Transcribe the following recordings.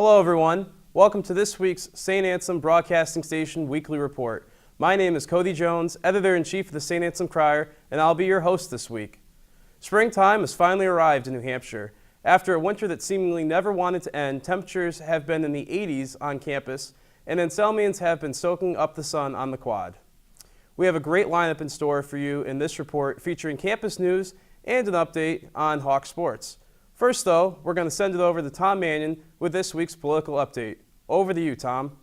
Hello everyone, welcome to this week's St. Anselm Broadcasting Station Weekly Report. My name is Cody Jones, Editor-in-Chief of the St. Anselm Crier, and I'll be your host this week. Springtime has finally arrived in New Hampshire. After a winter that seemingly never wanted to end, temperatures have been in the 80s on campus, and Anselmians have been soaking up the sun on the quad. We have a great lineup in store for you in this report featuring campus news and an update on Hawk sports. First, though, we're going to send it over to Tom Mannion with this week's political update. Over to you, Tom.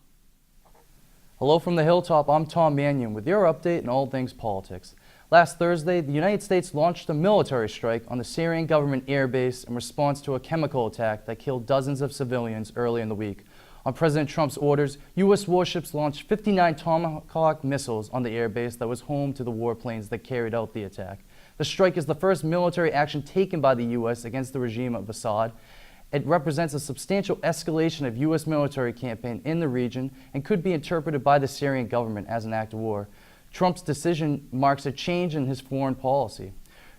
Hello from the Hilltop, I'm Tom Mannion with your update on all things politics. Last Thursday, the United States launched a military strike on the Syrian government air base in response to a chemical attack that killed dozens of civilians early in the week. On President Trump's orders, U.S. warships launched 59 Tomahawk missiles on the air base that was home to the warplanes that carried out the attack. The strike is the first military action taken by the U.S. against the regime of Assad. It represents a substantial escalation of U.S. military campaign in the region and could be interpreted by the Syrian government as an act of war. Trump's decision marks a change in his foreign policy.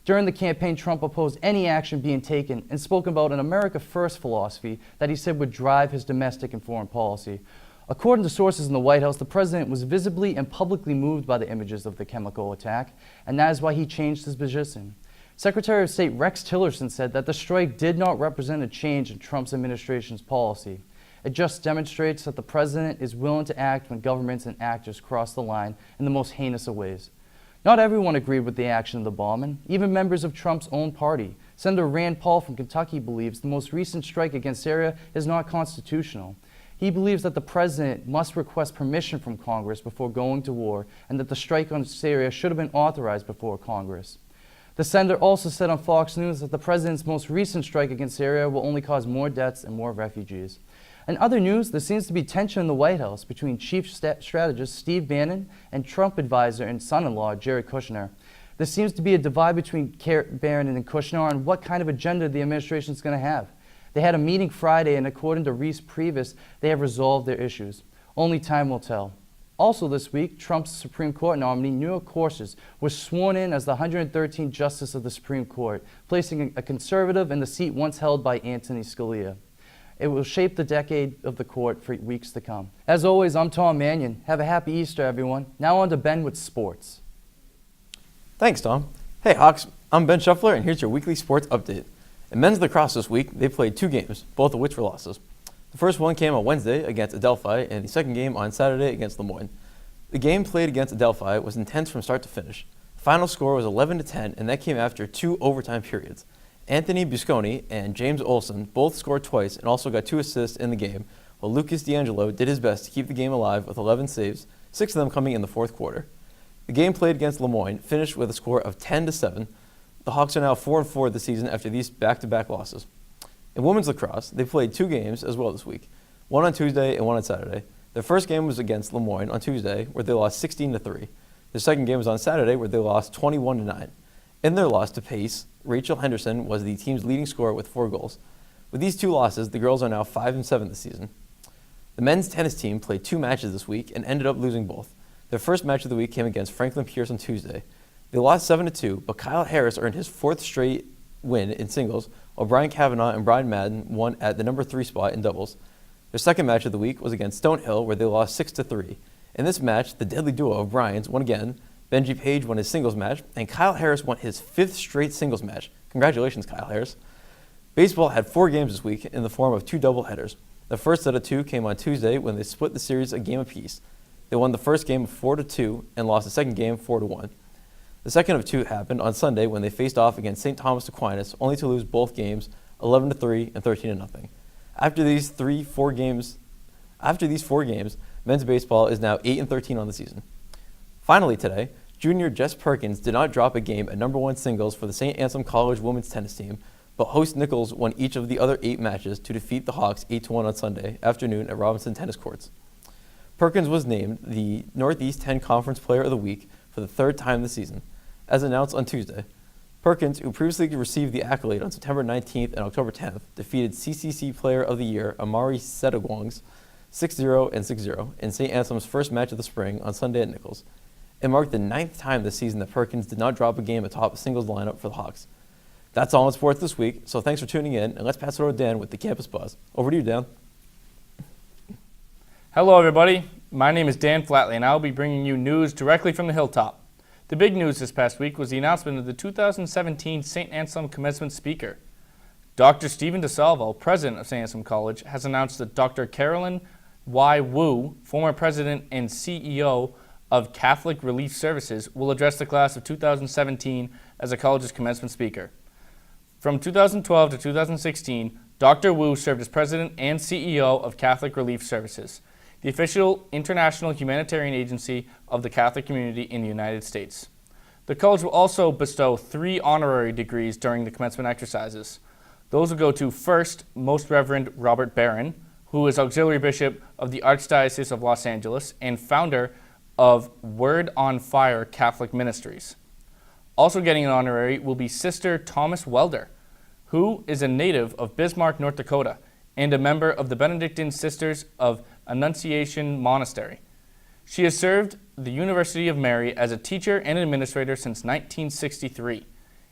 During the campaign, Trump opposed any action being taken and spoke about an America First philosophy that he said would drive his domestic and foreign policy. According to sources in the White House, the president was visibly and publicly moved by the images of the chemical attack, and that is why he changed his position. Secretary of State Rex Tillerson said that the strike did not represent a change in Trump's administration's policy. It just demonstrates that the president is willing to act when governments and actors cross the line in the most heinous of ways. Not everyone agreed with the action of the bombing, even members of Trump's own party. Senator Rand Paul from Kentucky believes the most recent strike against Syria is not constitutional. He believes that the president must request permission from Congress before going to war and that the strike on Syria should have been authorized before Congress. The senator also said on Fox News that the president's most recent strike against Syria will only cause more deaths and more refugees. In other news, there seems to be tension in the White House between Chief Strategist Steve Bannon and Trump advisor and son-in-law Jared Kushner. There seems to be a divide between Bannon and Kushner on what kind of agenda the administration is going to have. They had a meeting Friday, and according to Reese Priebus, they have resolved their issues. Only time will tell. Also this week, Trump's Supreme Court nominee, Neil Gorsuch, was sworn in as the 113th Justice of the Supreme Court, placing a conservative in the seat once held by Anthony Scalia. It will shape the decade of the court for weeks to come. As always, I'm Tom Mannion. Have a happy Easter, everyone. Now on to Ben with sports. Thanks, Tom. Hey, Hawks. I'm Ben Shuffler, and here's your weekly sports update. In men's lacrosse this week, they played 2 games, both of which were losses. The first one came on Wednesday against Adelphi, and the second game on Saturday against Lemoyne. The game played against Adelphi was intense from start to finish. The final score was 11-10, and that came after 2 overtime periods. Anthony Busconi and James Olson both scored twice and also got 2 assists in the game, while Lucas D'Angelo did his best to keep the game alive with 11 saves, 6 of them coming in the fourth quarter. The game played against Lemoyne finished with a score of 10-7. The Hawks are now 4-4 this season after these back-to-back losses. In women's lacrosse, they played 2 games as well this week, one on Tuesday and one on Saturday. Their first game was against Lemoyne on Tuesday, where they lost 16-3. Their second game was on Saturday, where they lost 21-9. In their loss to Pace, Rachel Henderson was the team's leading scorer with 4 goals. With these 2 losses, the girls are now 5-7 this season. The men's tennis team played 2 matches this week and ended up losing both. Their first match of the week came against Franklin Pierce on Tuesday. They lost 7-2, but Kyle Harris earned his 4th straight win in singles, while Brian Kavanaugh and Brian Madden won at the number 3 spot in doubles. Their second match of the week was against Stonehill, where they lost 6-3. In this match, the deadly duo of Bryans won again. Benji Page won his singles match, and Kyle Harris won his 5th straight singles match. Congratulations, Kyle Harris. Baseball had 4 games this week in the form of 2 doubleheaders. The first set of 2 came on Tuesday when they split the series a game apiece. They won the first game 4-2 and lost the second game 4-1. The second of 2 happened on Sunday when they faced off against St. Thomas Aquinas, only to lose both games 11-3 and 13-0. After these 4 games, men's baseball is now 8-13 on the season. Finally today, junior Jess Perkins did not drop a game at number 1 singles for the St. Anselm College women's tennis team, but host Nichols won each of the other 8 matches to defeat the Hawks 8-1 on Sunday afternoon at Robinson Tennis Courts. Perkins was named the Northeast 10 Conference Player of the Week for the 3rd time this season, as announced on Tuesday. Perkins, who previously received the accolade on September 19th and October 10th, defeated CCC Player of the Year Amari Setagwongs 6-0 and 6-0 in St. Anselm's first match of the spring on Sunday at Nichols. It marked the 9th time this season that Perkins did not drop a game atop a singles lineup for the Hawks. That's all in sports this week, so thanks for tuning in, and let's pass it over to Dan with the Campus Buzz. Over to you, Dan. Hello everybody, my name is Dan Flatley and I will be bringing you news directly from the hilltop. The big news this past week was the announcement of the 2017 St. Anselm commencement speaker. Dr. Stephen DeSalvo, president of St. Anselm College, has announced that Dr. Carolyn Y. Wu, former president and CEO of Catholic Relief Services, will address the class of 2017 as the college's commencement speaker. From 2012 to 2016, Dr. Wu served as president and CEO of Catholic Relief Services, the official international humanitarian agency of the Catholic community in the United States. The college will also bestow 3 honorary degrees during the commencement exercises. Those will go to first, Most Reverend Robert Barron, who is Auxiliary Bishop of the Archdiocese of Los Angeles and founder of Word on Fire Catholic Ministries. Also getting an honorary will be Sister Thomas Welder, who is a native of Bismarck, North Dakota, and a member of the Benedictine Sisters of Annunciation Monastery. She has served the University of Mary as a teacher and administrator since 1963.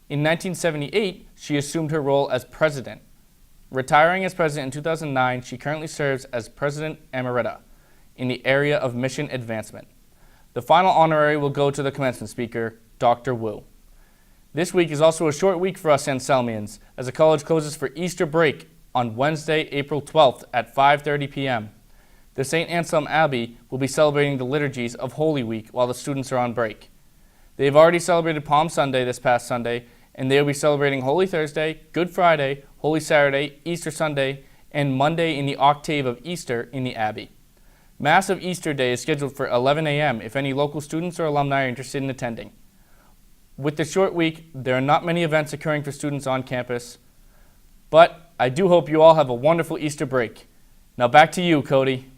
In 1978, she assumed her role as president. Retiring as president in 2009, she currently serves as president emerita in the area of mission advancement. The final honorary will go to the commencement speaker, Dr. Wu. This week is also a short week for us Anselmians, as the college closes for Easter break on Wednesday, April 12th at 5:30 p.m. The St. Anselm Abbey will be celebrating the liturgies of Holy Week while the students are on break. They have already celebrated Palm Sunday this past Sunday, and they will be celebrating Holy Thursday, Good Friday, Holy Saturday, Easter Sunday, and Monday in the octave of Easter in the Abbey. Mass of Easter Day is scheduled for 11 a.m. if any local students or alumni are interested in attending. With the short week, there are not many events occurring for students on campus, but I do hope you all have a wonderful Easter break. Now back to you, Cody.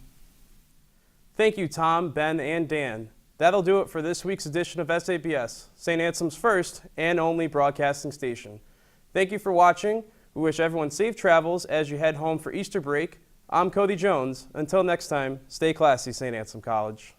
Thank you, Tom, Ben, and Dan. That'll do it for this week's edition of SABS, St. Anselm's first and only broadcasting station. Thank you for watching. We wish everyone safe travels as you head home for Easter break. I'm Cody Jones. Until next time, stay classy, St. Anselm College.